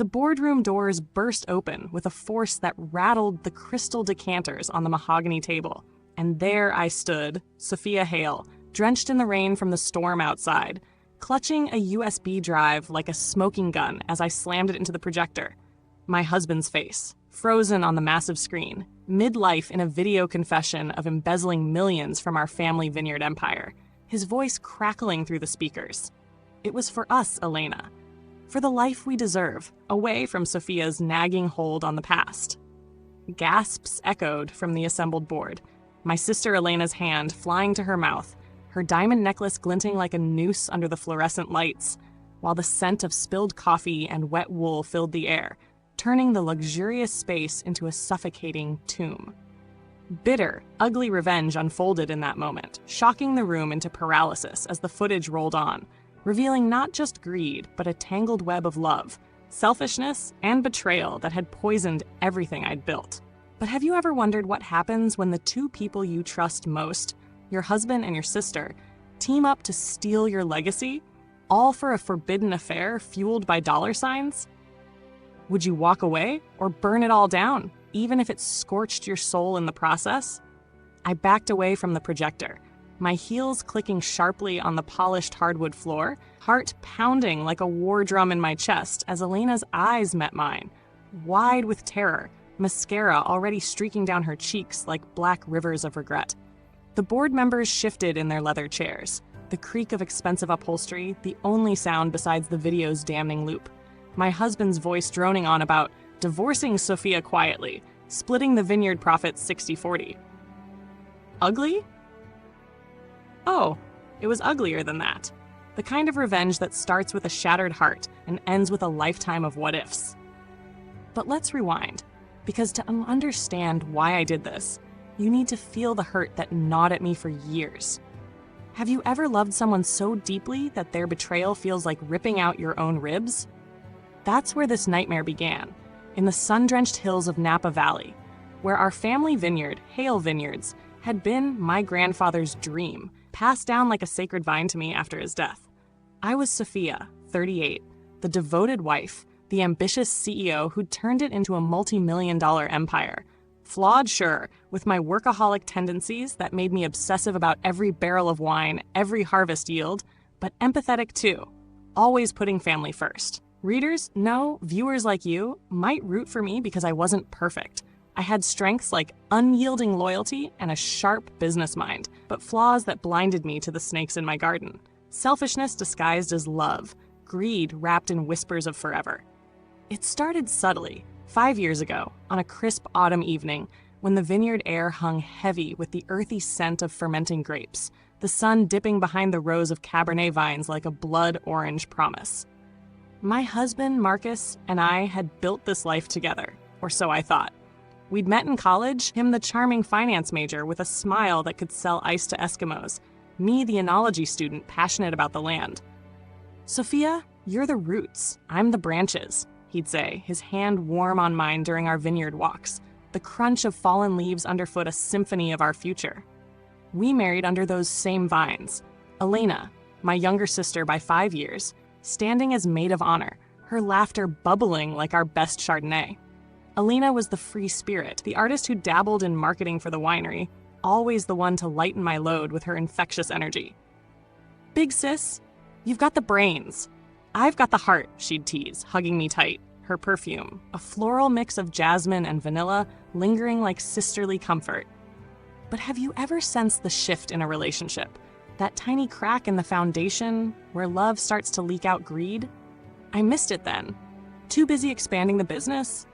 The boardroom doors burst open with a force that rattled the crystal decanters on the mahogany table. And there I stood, Sophia Hale, drenched in the rain from the storm outside, clutching a USB drive like a smoking gun as I slammed it into the projector. My husband's face, frozen on the massive screen, midlife in a video confession of embezzling millions from our family vineyard empire, his voice crackling through the speakers. It was for us, Elena. For the life we deserve, away from Sophia's nagging hold on the past. Gasps echoed from the assembled board, my sister Elena's hand flying to her mouth, her diamond necklace glinting like a noose under the fluorescent lights, while the scent of spilled coffee and wet wool filled the air, turning the luxurious space into a suffocating tomb. Bitter, ugly revenge unfolded in that moment, shocking the room into paralysis as the footage rolled on, revealing not just greed, but a tangled web of love, selfishness, and betrayal that had poisoned everything I'd built. But have you ever wondered what happens when the two people you trust most, your husband and your sister, team up to steal your legacy, all for a forbidden affair fueled by dollar signs? Would you walk away or burn it all down, even if it scorched your soul in the process? I backed away from the projector, my heels clicking sharply on the polished hardwood floor, heart pounding like a war drum in my chest as Elena's eyes met mine, wide with terror, mascara already streaking down her cheeks like black rivers of regret. The board members shifted in their leather chairs, the creak of expensive upholstery the only sound besides the video's damning loop. My husband's voice droning on about divorcing Sophia quietly, splitting the vineyard profits 60-40. Ugly? Oh, it was uglier than that. The kind of revenge that starts with a shattered heart and ends with a lifetime of what-ifs. But let's rewind, because to understand why I did this, you need to feel the hurt that gnawed at me for years. Have you ever loved someone so deeply that their betrayal feels like ripping out your own ribs? That's where this nightmare began, in the sun-drenched hills of Napa Valley, where our family vineyard, Hale Vineyards, had been my grandfather's dream, passed down like a sacred vine to me after his death. I was Sophia, 38, the devoted wife, the ambitious CEO who'd turned it into a multi-million-dollar empire. Flawed, sure, with my workaholic tendencies that made me obsessive about every barrel of wine, every harvest yield, but empathetic too, always putting family first. Readers, no, viewers like you, might root for me because I wasn't perfect. I had strengths like unyielding loyalty and a sharp business mind, but flaws that blinded me to the snakes in my garden. Selfishness disguised as love, greed wrapped in whispers of forever. It started subtly, 5 years ago, on a crisp autumn evening, when the vineyard air hung heavy with the earthy scent of fermenting grapes, the sun dipping behind the rows of Cabernet vines like a blood orange promise. My husband, Marcus, and I had built this life together, or so I thought. We'd met in college, him the charming finance major with a smile that could sell ice to Eskimos, me the enology student passionate about the land. Sophia, you're the roots, I'm the branches, he'd say, his hand warm on mine during our vineyard walks, the crunch of fallen leaves underfoot a symphony of our future. We married under those same vines. Elena, my younger sister by 5 years, standing as maid of honor, her laughter bubbling like our best Chardonnay. Elena was the free spirit, the artist who dabbled in marketing for the winery, always the one to lighten my load with her infectious energy. Big sis, you've got the brains. I've got the heart, she'd tease, hugging me tight, her perfume, a floral mix of jasmine and vanilla, lingering like sisterly comfort. But have you ever sensed the shift in a relationship? That tiny crack in the foundation where love starts to leak out greed? I missed it then. Too busy expanding the business,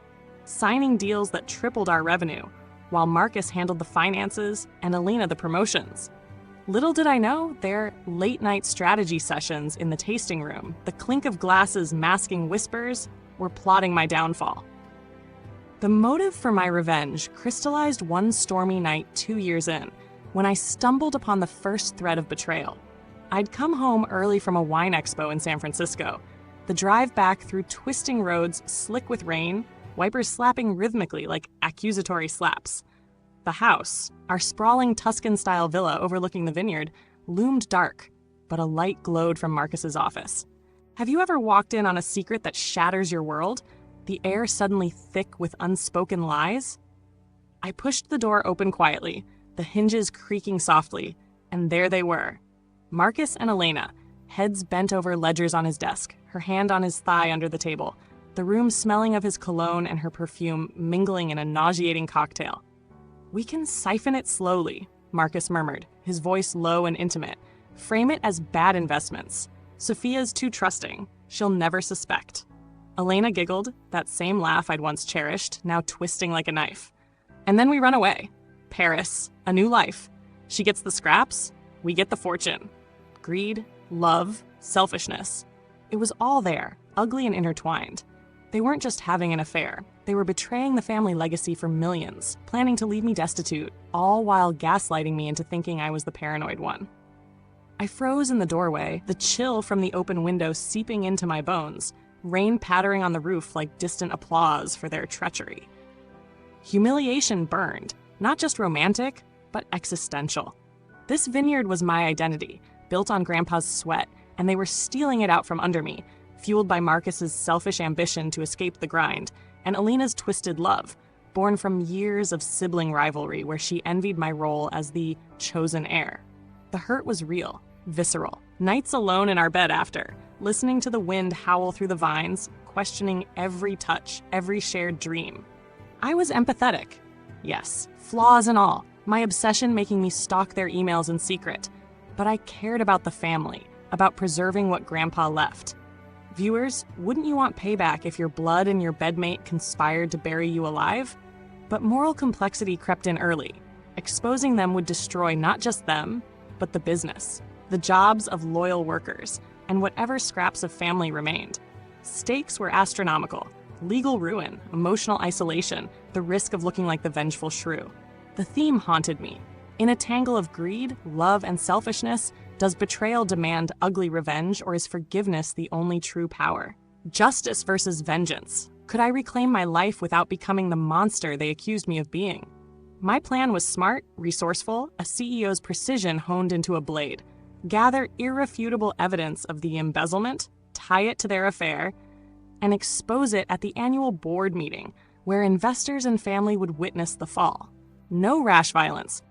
signing deals that tripled our revenue, while Marcus handled the finances and Elena the promotions. Little did I know, their late-night strategy sessions in the tasting room, the clink of glasses masking whispers, were plotting my downfall. The motive for my revenge crystallized one stormy night 2 years in, when I stumbled upon the first thread of betrayal. I'd come home early from a wine expo in San Francisco, the drive back through twisting roads slick with rain, wipers slapping rhythmically like accusatory slaps. The house, our sprawling Tuscan-style villa overlooking the vineyard, loomed dark, but a light glowed from Marcus's office. Have you ever walked in on a secret that shatters your world? the air suddenly thick with unspoken lies? I pushed the door open quietly, the hinges creaking softly, and there they were. Marcus and Elena, heads bent over ledgers on his desk, her hand on his thigh under the table, the room smelling of his cologne and her perfume mingling in a nauseating cocktail. "We can siphon it slowly," Marcus murmured, his voice low and intimate. "Frame it as bad investments. Sophia's too trusting. She'll never suspect." Elena giggled, that same laugh I'd once cherished, now twisting like a knife. And then we run away. Paris, a new life. She gets the scraps, we get the fortune. Greed, love, selfishness. It was all there, ugly and intertwined. They weren't just having an affair. They were betraying the family legacy for millions, planning to leave me destitute, all while gaslighting me into thinking I was the paranoid one. I froze in the doorway, the chill from the open window seeping into my bones, rain pattering on the roof like distant applause for their treachery. Humiliation burned, not just romantic, but existential. This vineyard was my identity, built on Grandpa's sweat, and they were stealing it out from under me, fueled by Marcus's selfish ambition to escape the grind, and Alina's twisted love, born from years of sibling rivalry where she envied my role as the chosen heir. The hurt was real, visceral. Nights alone in our bed after, listening to the wind howl through the vines, questioning every touch, every shared dream. I was empathetic. Yes, flaws and all, my obsession making me stalk their emails in secret. But I cared about the family, about preserving what Grandpa left. Viewers, wouldn't you want payback if your blood and your bedmate conspired to bury you alive? But moral complexity crept in early. Exposing them would destroy not just them, but the business, the jobs of loyal workers, and whatever scraps of family remained. Stakes were astronomical. Legal ruin, emotional isolation, the risk of looking like the vengeful shrew. The theme haunted me. In a tangle of greed, love, and selfishness, does betrayal demand ugly revenge, or is forgiveness the only true power? Justice versus vengeance. Could I reclaim my life without becoming the monster they accused me of being? My plan was smart, resourceful, a CEO's precision honed into a blade. Gather irrefutable evidence of the embezzlement, tie it to their affair, and expose it at the annual board meeting, where investors and family would witness the fall. No rash violence,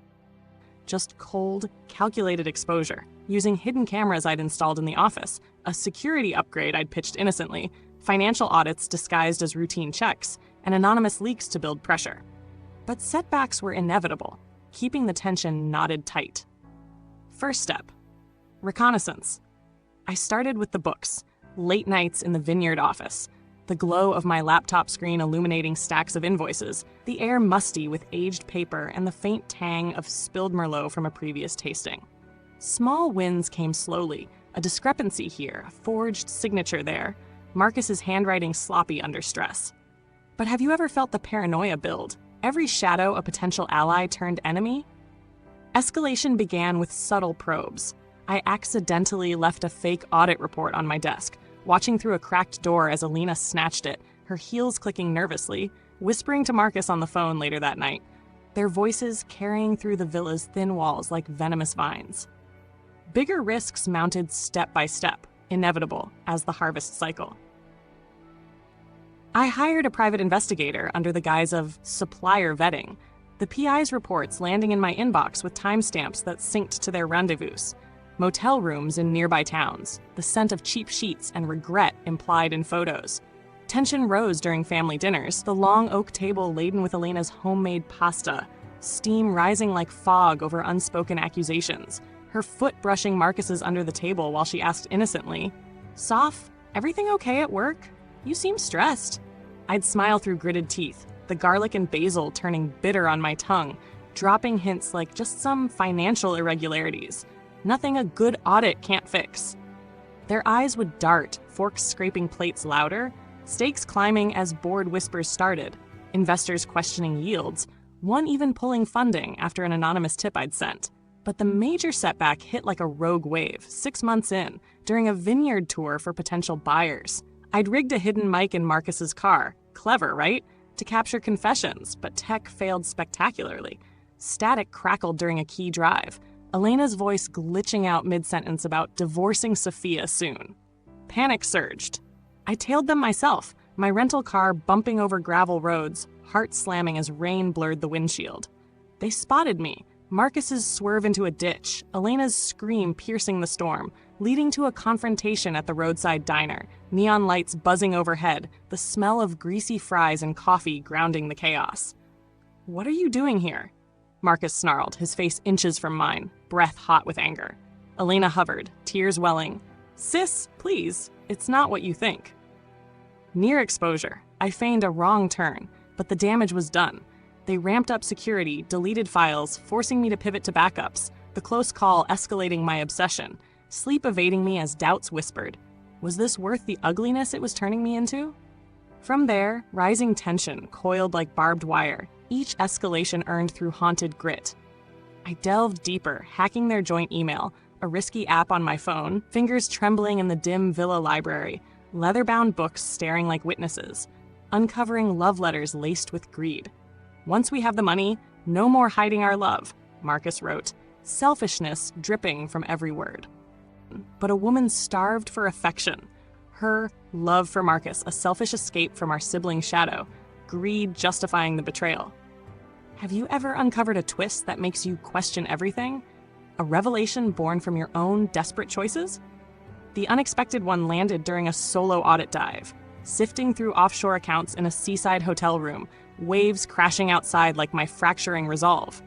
just cold, calculated exposure, using hidden cameras I'd installed in the office, a security upgrade I'd pitched innocently, financial audits disguised as routine checks, and anonymous leaks to build pressure. But setbacks were inevitable, keeping the tension knotted tight. First step, reconnaissance. I started with the books, late nights in the vineyard office, the glow of my laptop screen illuminating stacks of invoices, the air musty with aged paper and the faint tang of spilled Merlot from a previous tasting. Small wins came slowly, a discrepancy here, a forged signature there, Marcus's handwriting sloppy under stress. But have you ever felt the paranoia build? Every shadow a potential ally turned enemy? Escalation began with subtle probes. I accidentally left a fake audit report on my desk, watching through a cracked door as Elena snatched it, her heels clicking nervously, whispering to Marcus on the phone later that night, their voices carrying through the villa's thin walls like venomous vines. Bigger risks mounted step by step, inevitable as the harvest cycle. I hired a private investigator under the guise of supplier vetting, the PI's reports landing in my inbox with timestamps that synced to their rendezvous. Motel rooms in nearby towns, the scent of cheap sheets and regret implied in photos. Tension rose during family dinners, the long oak table laden with Elena's homemade pasta, steam rising like fog over unspoken accusations, her foot brushing Marcus's under the table while she asked innocently, "Soph, everything okay at work? You seem stressed." I'd smile through gritted teeth, the garlic and basil turning bitter on my tongue, dropping hints like just some financial irregularities. Nothing a good audit can't fix. Their eyes would dart, forks scraping plates louder, stakes climbing as board whispers started, investors questioning yields, one even pulling funding after an anonymous tip I'd sent. But the major setback hit like a rogue wave 6 months in, during a vineyard tour for potential buyers. I'd rigged a hidden mic in Marcus's car, clever, right? To capture confessions, but tech failed spectacularly. Static crackled during a key drive, Elena's voice glitching out mid-sentence about divorcing Sophia soon. Panic surged. I tailed them myself, My rental car bumping over gravel roads, heart slamming as rain blurred the windshield. They spotted me. Marcus's swerve into a ditch, Elena's scream piercing the storm, leading to a confrontation at the roadside diner, neon lights buzzing overhead, the smell of greasy fries and coffee grounding the chaos. "What are you doing here?" Marcus snarled, his face inches from mine, breath hot with anger. Elena hovered, tears welling. "Sis, please, it's not what you think." Near exposure, I feigned a wrong turn, but the damage was done. They ramped up security, deleted files, forcing me to pivot to backups, the close call escalating my obsession, sleep evading me as doubts whispered. Was this worth the ugliness it was turning me into? From there, rising tension coiled like barbed wire, each escalation earned through haunted grit. I delved deeper, hacking their joint email, a risky app on my phone, fingers trembling in the dim villa library, leather-bound books staring like witnesses, uncovering love letters laced with greed. "Once we have the money, no more hiding our love," Marcus wrote, selfishness dripping from every word. But a woman starved for affection. Her love for Marcus, a selfish escape from our sibling shadow, greed justifying the betrayal. Have you ever uncovered a twist that makes you question everything? A revelation born from your own desperate choices? The unexpected one landed during a solo audit dive, sifting through offshore accounts in a seaside hotel room, waves crashing outside like my fracturing resolve.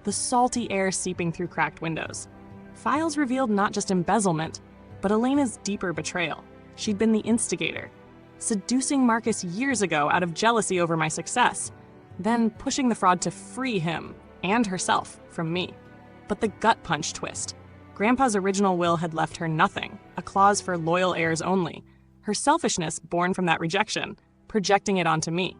The salty air seeping through cracked windows. Files revealed not just embezzlement, but Elena's deeper betrayal. She'd been the instigator, seducing Marcus years ago out of jealousy over my success, then pushing the fraud to free him and herself from me. But the gut punch twist. Grandpa's original will had left her nothing, a clause for loyal heirs only. Her selfishness born from that rejection, projecting it onto me.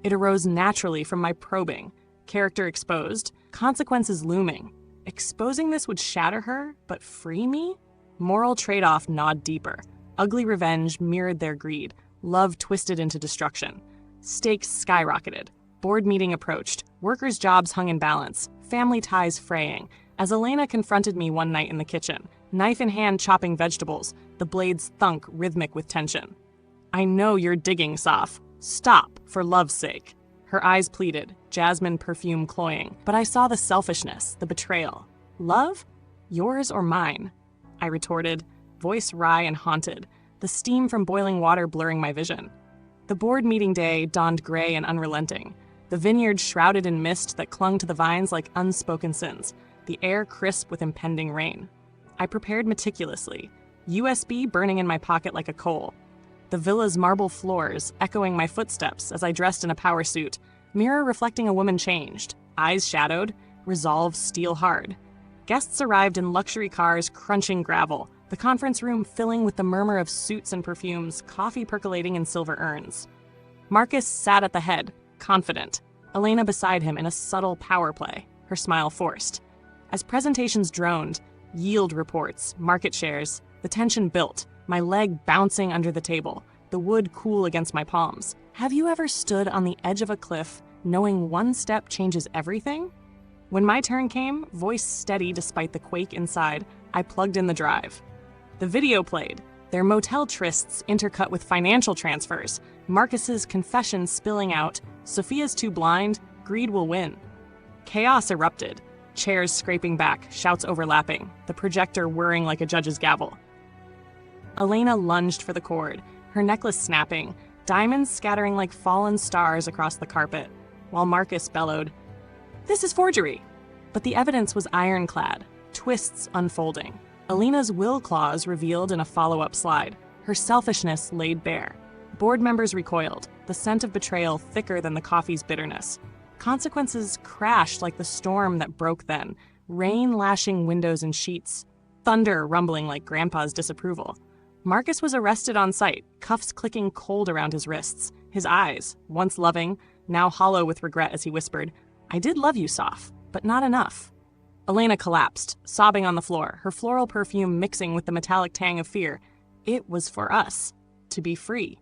It arose naturally from my probing, character exposed, consequences looming. Exposing this would shatter her, but free me? Moral trade-off gnawed deeper. Ugly revenge mirrored their greed, love twisted into destruction. Stakes skyrocketed. Board meeting approached, workers' jobs hung in balance, family ties fraying, as Elena confronted me one night in the kitchen, knife in hand chopping vegetables, the blades thunk rhythmic with tension. "I know you're digging, Soph. Stop, for love's sake." Her eyes pleaded, jasmine perfume cloying, but I saw the selfishness, the betrayal. "Love? Yours or mine?" I retorted, voice wry and haunted, the steam from boiling water blurring my vision. The board meeting day dawned gray and unrelenting, the vineyard shrouded in mist that clung to the vines like unspoken sins, the air crisp with impending rain. I prepared meticulously, USB burning in my pocket like a coal. The villa's marble floors echoing my footsteps as I dressed in a power suit, mirror reflecting a woman changed, eyes shadowed, resolve steel hard. Guests arrived in luxury cars crunching gravel, the conference room filling with the murmur of suits and perfumes, coffee percolating in silver urns. Marcus sat at the head, confident, Elena beside him in a subtle power play, her smile forced. As presentations droned, yield reports, market shares, the tension built, my leg bouncing under the table, the wood cool against my palms. Have you ever stood on the edge of a cliff, knowing one step changes everything? When my turn came, voice steady despite the quake inside, I plugged in the drive. The video played, their motel trysts intercut with financial transfers, Marcus's confession spilling out, Sophia's too blind, greed will win. Chaos erupted, chairs scraping back, shouts overlapping, the projector whirring like a judge's gavel. Elena lunged for the cord, her necklace snapping, diamonds scattering like fallen stars across the carpet, while Marcus bellowed, "This is forgery!" But the evidence was ironclad, twists unfolding. Elena's will clause revealed in a follow-up slide, her selfishness laid bare. Board members recoiled, the scent of betrayal thicker than the coffee's bitterness. Consequences crashed like the storm that broke then, rain lashing windows and sheets, thunder rumbling like Grandpa's disapproval. Marcus was arrested on site, cuffs clicking cold around his wrists, his eyes, once loving, now hollow with regret as he whispered, "I did love you, Soph, but not enough." Elena collapsed, sobbing on the floor, her floral perfume mixing with the metallic tang of fear. It was for us, to be free.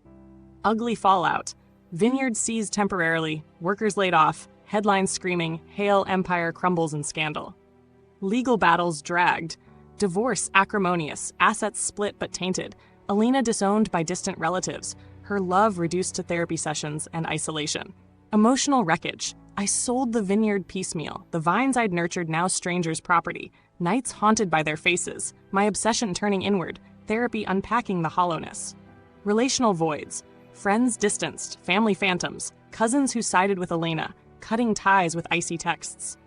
Ugly fallout. Vineyard seized temporarily, workers laid off, headlines screaming, Hale empire crumbles in scandal. Legal battles dragged. Divorce acrimonious, assets split but tainted. Elena disowned by distant relatives. her love reduced to therapy sessions and isolation. Emotional wreckage. I sold the vineyard piecemeal, the vines I'd nurtured now strangers' property, nights haunted by their faces, my obsession turning inward, therapy unpacking the hollowness. Relational voids. Friends distanced, family phantoms, cousins who sided with Elena, cutting ties with icy texts.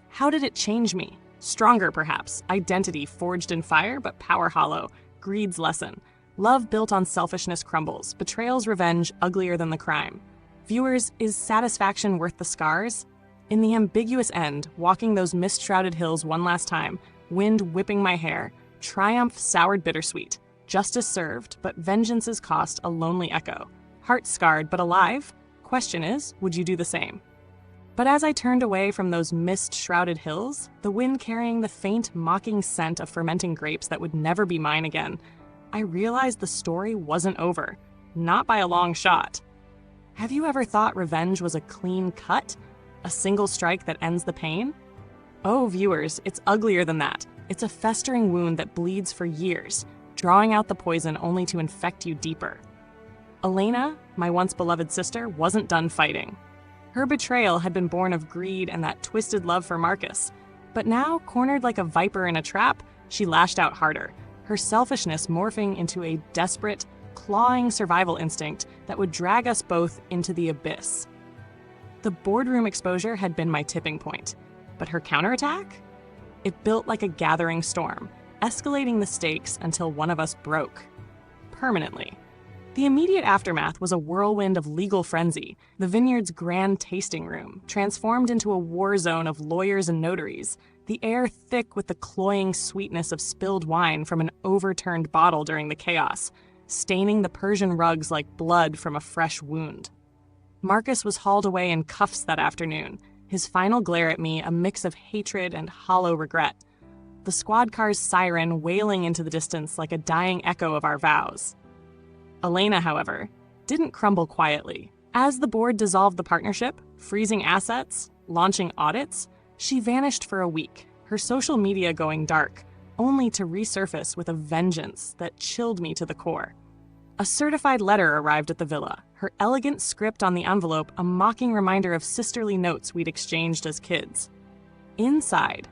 How did it change me? Stronger, perhaps. Identity forged in fire, but power hollow. Greed's lesson. Love built on selfishness crumbles. Betrayal's revenge uglier than the crime. Viewers, is satisfaction worth the scars? In the ambiguous end, walking those mist-shrouded hills one last time, wind whipping my hair, triumph soured bittersweet. Justice served, but vengeance's cost a lonely echo. Heart scarred, but alive? Question is, would you do the same? But as I turned away from those mist-shrouded hills, the wind carrying the faint, mocking scent of fermenting grapes that would never be mine again, I realized the story wasn't over. Not by a long shot. Have you ever thought revenge was a clean cut? A single strike that ends the pain? Oh, viewers, it's uglier than that. It's a festering wound that bleeds for years, drawing out the poison only to infect you deeper. Elena, my once beloved sister, wasn't done fighting. Her betrayal had been born of greed and that twisted love for Marcus. But now, cornered like a viper in a trap, she lashed out harder, her selfishness morphing into a desperate, clawing survival instinct that would drag us both into the abyss. The boardroom exposure had been my tipping point, but her counterattack? It built like a gathering storm, escalating the stakes until one of us broke. Permanently. The immediate aftermath was a whirlwind of legal frenzy, the vineyard's grand tasting room, transformed into a war zone of lawyers and notaries, the air thick with the cloying sweetness of spilled wine from an overturned bottle during the chaos, staining the Persian rugs like blood from a fresh wound. Marcus was hauled away in cuffs that afternoon, his final glare at me a mix of hatred and hollow regret. The squad car's siren wailing into the distance like a dying echo of our vows. Elena, however, didn't crumble quietly. As the board dissolved the partnership, freezing assets, launching audits, she vanished for a week, her social media going dark, only to resurface with a vengeance that chilled me to the core. A certified letter arrived at the villa, her elegant script on the envelope a mocking reminder of sisterly notes we'd exchanged as kids. Inside,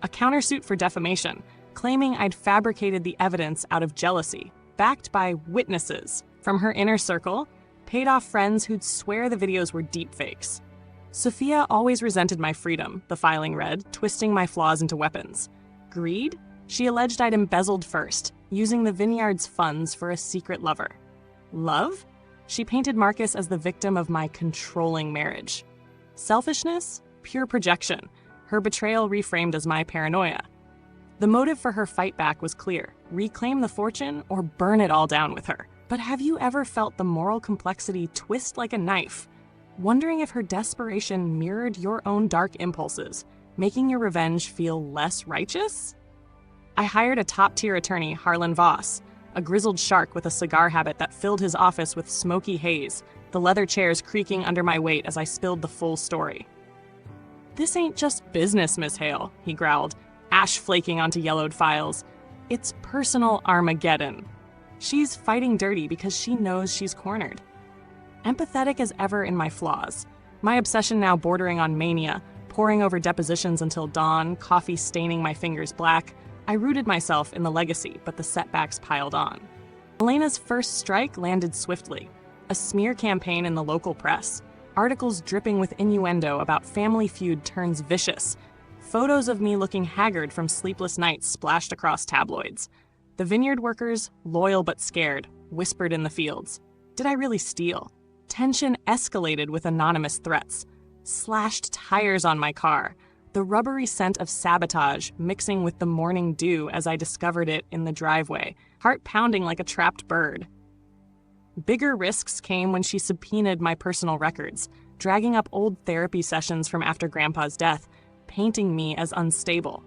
a countersuit for defamation, claiming I'd fabricated the evidence out of jealousy, backed by witnesses from her inner circle, paid-off friends who'd swear the videos were deepfakes. Sophia always resented my freedom, the filing read, twisting my flaws into weapons. Greed? She alleged I'd embezzled first, using the vineyard's funds for a secret lover. Love? She painted Marcus as the victim of my controlling marriage. Selfishness? Pure projection, her betrayal reframed as my paranoia. The motive for her fight back was clear: reclaim the fortune or burn it all down with her. But have you ever felt the moral complexity twist like a knife, wondering if her desperation mirrored your own dark impulses, making your revenge feel less righteous? I hired a top-tier attorney, Harlan Voss, a grizzled shark with a cigar habit that filled his office with smoky haze, the leather chairs creaking under my weight as I spilled the full story. "This ain't just business, Miss Hale," he growled, ash flaking onto yellowed files. "It's personal Armageddon." She's fighting dirty because she knows she's cornered. Empathetic as ever in my flaws, my obsession now bordering on mania, poring over depositions until dawn, coffee staining my fingers black, I rooted myself in the legacy, but the setbacks piled on. Elena's first strike landed swiftly. A smear campaign in the local press, articles dripping with innuendo about family feud turns vicious, photos of me looking haggard from sleepless nights splashed across tabloids. The vineyard workers, loyal but scared, whispered in the fields. Did I really steal? Tension escalated with anonymous threats. Slashed tires on my car, the rubbery scent of sabotage mixing with the morning dew as I discovered it in the driveway, heart pounding like a trapped bird. Bigger risks came when she subpoenaed my personal records, dragging up old therapy sessions from after Grandpa's death, painting me as unstable.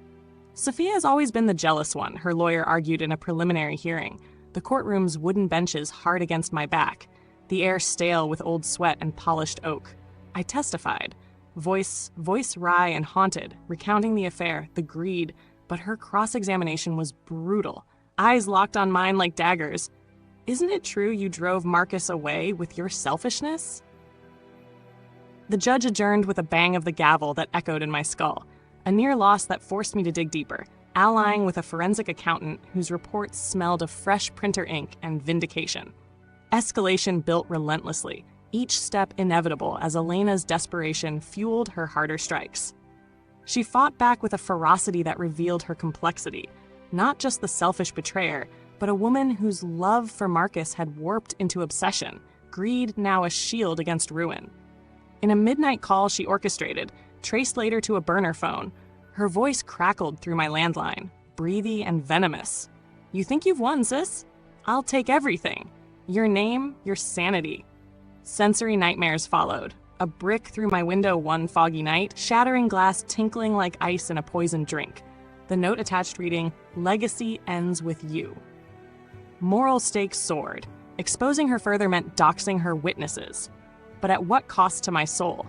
Sophia has always been the jealous one, her lawyer argued in a preliminary hearing, the courtroom's wooden benches hard against my back, the air stale with old sweat and polished oak. I testified, voice wry and haunted, recounting the affair, the greed, but her cross-examination was brutal, eyes locked on mine like daggers. Isn't it true you drove Marcus away with your selfishness? The judge adjourned with a bang of the gavel that echoed in my skull, a near loss that forced me to dig deeper, allying with a forensic accountant whose reports smelled of fresh printer ink and vindication. Escalation built relentlessly, each step inevitable as Elena's desperation fueled her harder strikes. She fought back with a ferocity that revealed her complexity, not just the selfish betrayer, but a woman whose love for Marcus had warped into obsession, greed now a shield against ruin. In a midnight call she orchestrated, traced later to a burner phone, her voice crackled through my landline, breathy and venomous. "You think you've won, sis? I'll take everything. Your name, your sanity." Sensory nightmares followed. A brick through my window one foggy night, shattering glass tinkling like ice in a poisoned drink. The note attached reading, "Legacy ends with you." Moral stakes soared. Exposing her further meant doxing her witnesses. But at what cost to my soul?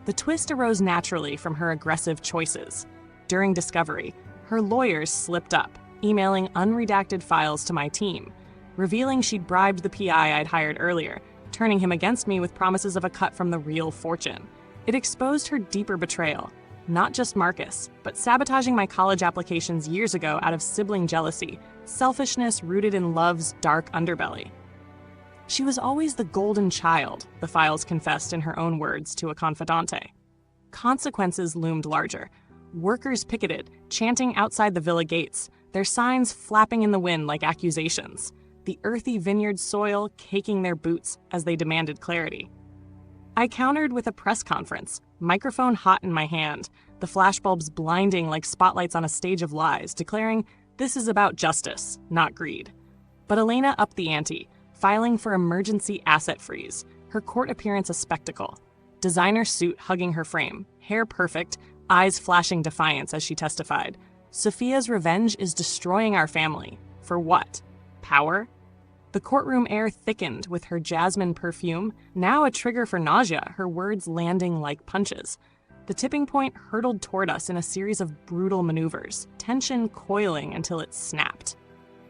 The twist arose naturally from her aggressive choices. During discovery, her lawyers slipped up, emailing unredacted files to my team, revealing she'd bribed the PI I'd hired earlier, turning him against me with promises of a cut from the real fortune. It exposed her deeper betrayal, not just Marcus, but sabotaging my college applications years ago out of sibling jealousy, selfishness rooted in love's dark underbelly. She was always the golden child, the files confessed in her own words to a confidante. Consequences loomed larger. Workers picketed, chanting outside the villa gates, their signs flapping in the wind like accusations, the earthy vineyard soil caking their boots as they demanded clarity. I countered with a press conference, microphone hot in my hand, the flashbulbs blinding like spotlights on a stage of lies, declaring, "This is about justice, not greed." But Elena upped the ante, filing for emergency asset freeze, her court appearance a spectacle. Designer suit hugging her frame, hair perfect, eyes flashing defiance as she testified. Sophia's revenge is destroying our family. For what? Power? The courtroom air thickened with her jasmine perfume, now a trigger for nausea, her words landing like punches. The tipping point hurtled toward us in a series of brutal maneuvers, tension coiling until it snapped.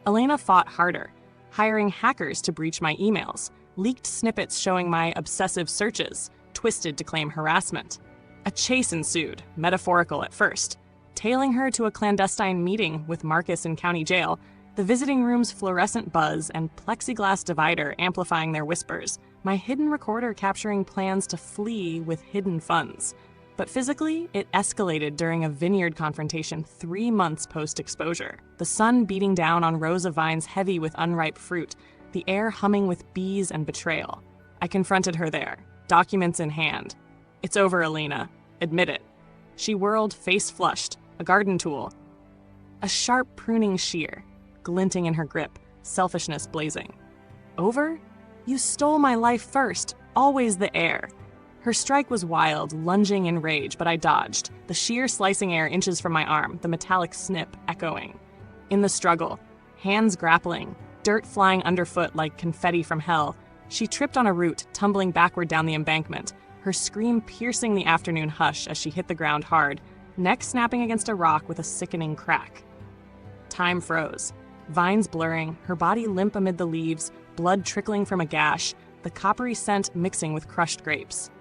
Elena fought harder, hiring hackers to breach my emails, leaked snippets showing my obsessive searches, twisted to claim harassment. A chase ensued, metaphorical at first, tailing her to a clandestine meeting with Marcus in county jail, the visiting room's fluorescent buzz and plexiglass divider amplifying their whispers, my hidden recorder capturing plans to flee with hidden funds. But physically, it escalated during a vineyard confrontation 3 months post-exposure. The sun beating down on rows of vines heavy with unripe fruit, the air humming with bees and betrayal. I confronted her there, documents in hand. "It's over, Elena. Admit it." She whirled, face flushed, a garden tool. A sharp pruning shear, glinting in her grip, selfishness blazing. "Over? You stole my life first, always the heir." Her strike was wild, lunging in rage, but I dodged, the sheer slicing air inches from my arm, the metallic snip echoing. In the struggle, hands grappling, dirt flying underfoot like confetti from hell, she tripped on a root, tumbling backward down the embankment, her scream piercing the afternoon hush as she hit the ground hard, neck snapping against a rock with a sickening crack. Time froze, vines blurring, her body limp amid the leaves, blood trickling from a gash, the coppery scent mixing with crushed grapes.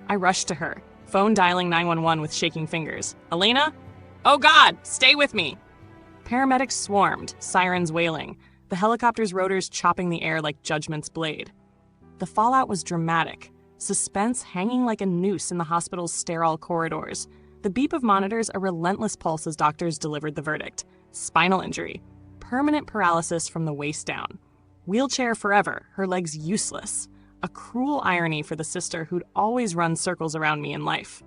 I rushed to her, phone dialing 911 with shaking fingers. "Elena? Oh God, stay with me!" Paramedics swarmed, sirens wailing, the helicopter's rotors chopping the air like judgment's blade. The fallout was dramatic, suspense hanging like a noose in the hospital's sterile corridors, the beep of monitors a relentless pulse as doctors delivered the verdict. Spinal injury, permanent paralysis from the waist down. Wheelchair forever, her legs useless. A cruel irony for the sister who'd always run circles around me in life.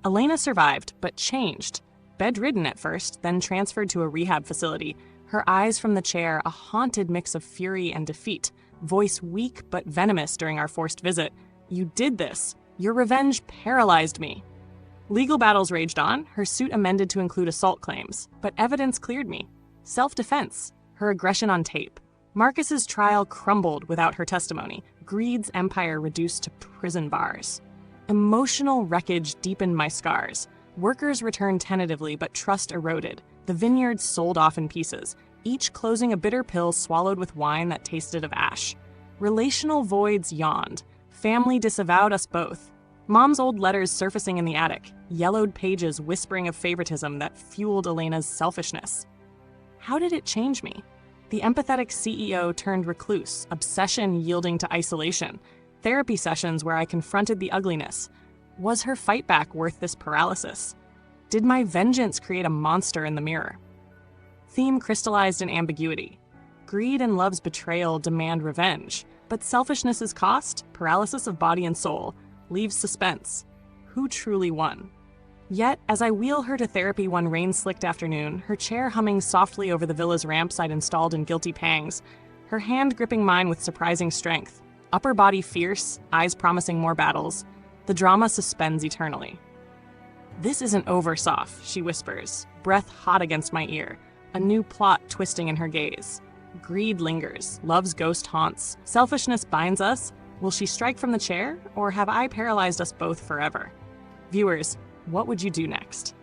Elena survived, but changed. Bedridden at first, then transferred to a rehab facility, her eyes from the chair a haunted mix of fury and defeat, voice weak but venomous during our forced visit. "You did this. Your revenge paralyzed me." Legal battles raged on, her suit amended to include assault claims, but evidence cleared me. Self-defense, her aggression on tape. Marcus's trial crumbled without her testimony, greed's empire reduced to prison bars. Emotional wreckage deepened my scars. Workers returned tentatively, but trust eroded. The vineyard sold off in pieces. each closing a bitter pill swallowed with wine that tasted of ash. Relational voids yawned. Family disavowed us both. Mom's old letters surfacing in the attic, yellowed pages whispering of favoritism that fueled Elena's selfishness. How did it change me? The empathetic CEO turned recluse, obsession yielding to isolation, therapy sessions where I confronted the ugliness. Was her fight back worth this paralysis? Did my vengeance create a monster in the mirror? Theme crystallized in ambiguity. Greed and love's betrayal demand revenge, but selfishness's cost, paralysis of body and soul, leaves suspense. Who truly won? Yet, as I wheel her to therapy one rain-slicked afternoon, her chair humming softly over the villa's ramps I'd installed in guilty pangs, her hand gripping mine with surprising strength, upper body fierce, eyes promising more battles, the drama suspends eternally. "This isn't over, Soph," she whispers, breath hot against my ear, a new plot twisting in her gaze. Greed lingers, love's ghost haunts, selfishness binds us. Will she strike from the chair, or have I paralyzed us both forever? Viewers, what would you do next?